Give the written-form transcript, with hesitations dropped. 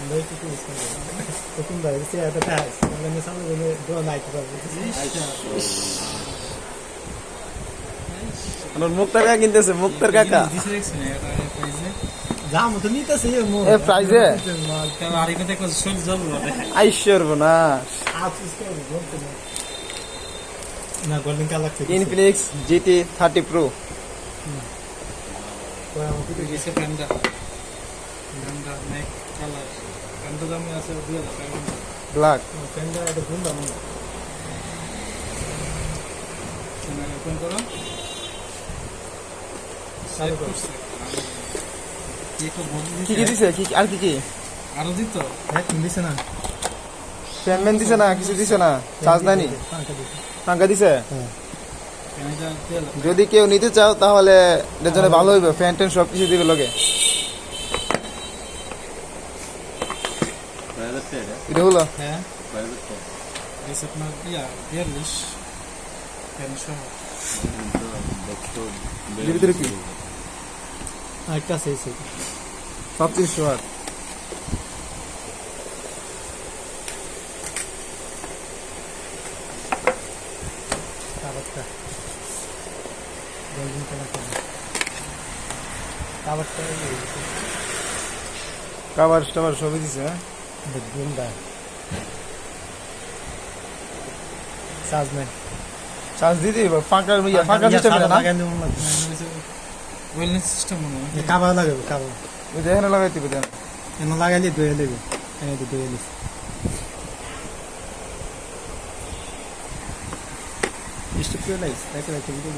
너희 듣고 있어. 조금 더 있어야 돼. 다. 그러면 상대는 너 나이트 봐. আমার মুক্তার কাকা কিনতেছে মুক্তার কাকা দাম তো নিতেছে মো এ প্রাইজে আর এখানে একটা শোল যাব আইশ্বর না আপস করে বলতে না গোল্ডেন কালার থেকে ইনফিনিক্স জিটি 30 প্রো কোয়া আমাকে গেছে ফ্যানটা নেক কালার ফ্যানটা দামে আছে 2000 টাকা ব্ল্যাক ফ্যানটা এটা কোন দাম না কোন করো সাইড করছে কি কি দিছে কি আর কি কি আরো দিত হ্যাঁ দিছে না ফ্যান দিছে না কিছু দিছে না চার্জ নাইনি টাকা দিছে যদি কেউ নিতে চাও তাহলে এর জন্য ভালো হইবে ফ্যান টেন সব কিছু দিবে লগে এটা হলো হ্যাঁ এই আপনার ইয়া ইয়ারলিশ ফ্যান সহ এর ভিতরে কি একটা সেই 37 ওয়াট কাবারটা গোল্ডেন কালার কাবারটা কভার স্টাভার সবই দিছে হ্যাঁ বুন্দা সাজমেন চার্জ দিতে ফাঁকা ফাঁকা সিস্টেম না ওয়েলনেস সিস্টেম মনে হয় কাবা লাগাবে কাবা ওই যে এখানে লাগাইতে হবে এনে লাগাইলে ধুয়ে দেবে এনে ধুয়ে দিস স্টুপ করে লাইস তাকে রাখতে দিতে